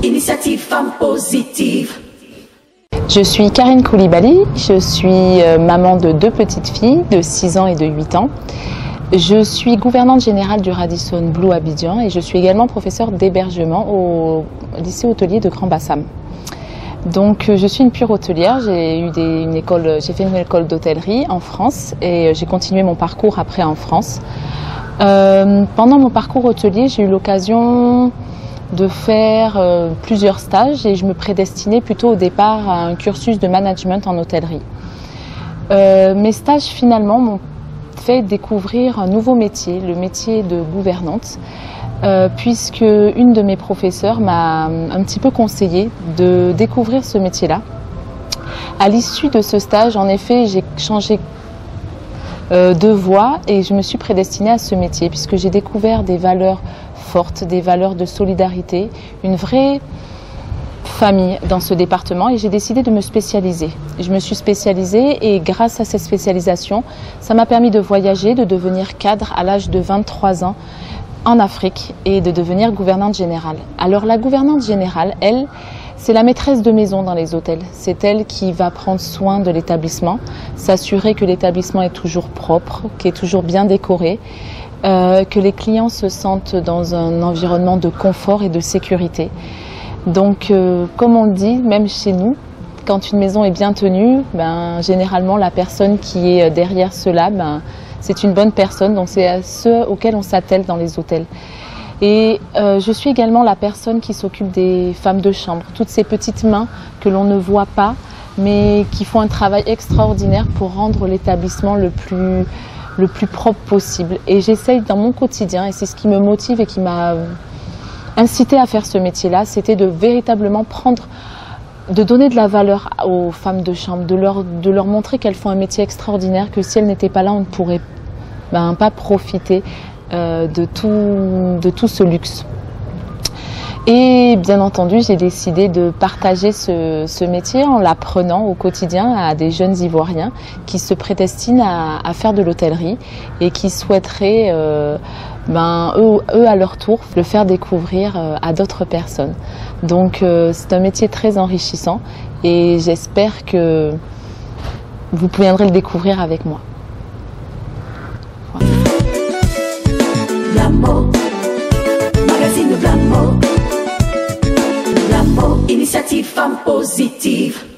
Initiative Femmes Positives. Je suis Karine Koulibaly, je suis maman de 2 petites filles de 6 ans et de 8 ans. Je suis gouvernante générale du Radisson Blu Abidjan et je suis également professeure d'hébergement au lycée hôtelier de Grand Bassam. Donc je suis une pure hôtelière, j'ai fait une école d'hôtellerie en France et j'ai continué mon parcours après en France. Pendant mon parcours hôtelier, j'ai eu l'occasion de faire plusieurs stages et je me prédestinais plutôt au départ à un cursus de management en hôtellerie. Mes stages finalement m'ont fait découvrir un nouveau métier, le métier de gouvernante, puisque une de mes professeurs m'a un petit peu conseillé de découvrir ce métier-là. À l'issue de ce stage, en effet, j'ai changé de voie et je me suis prédestinée à ce métier, puisque j'ai découvert des valeurs fortes, des valeurs de solidarité, une vraie famille dans ce département et j'ai décidé de me spécialiser. Je me suis spécialisée et grâce à cette spécialisation, ça m'a permis de voyager, de devenir cadre à l'âge de 23 ans en Afrique et de devenir gouvernante générale. Alors la gouvernante générale, elle, c'est la maîtresse de maison dans les hôtels. C'est elle qui va prendre soin de l'établissement, s'assurer que l'établissement est toujours propre, qu'il est toujours bien décoré, que les clients se sentent dans un environnement de confort et de sécurité. Donc, comme on le dit, même chez nous, quand une maison est bien tenue, généralement la personne qui est derrière cela, c'est une bonne personne. Donc c'est à ceux auxquels on s'attelle dans les hôtels. Et je suis également la personne qui s'occupe des femmes de chambre, toutes ces petites mains que l'on ne voit pas, mais qui font un travail extraordinaire pour rendre l'établissement le plus propre possible. Et j'essaye dans mon quotidien, et c'est ce qui me motive et qui m'a incité à faire ce métier-là, c'était de véritablement de donner de la valeur aux femmes de chambre, de leur montrer qu'elles font un métier extraordinaire, que si elles n'étaient pas là, on ne pourrait pas profiter de tout ce luxe. Et bien entendu, j'ai décidé de partager ce métier en l'apprenant au quotidien à des jeunes Ivoiriens qui se prédestinent à faire de l'hôtellerie et qui souhaiteraient, eux à leur tour, le faire découvrir à d'autres personnes. Donc c'est un métier très enrichissant et j'espère que vous viendrez le découvrir avec moi. Blamo, magazine Blamo, Blamo, Initiative Femmes Positives.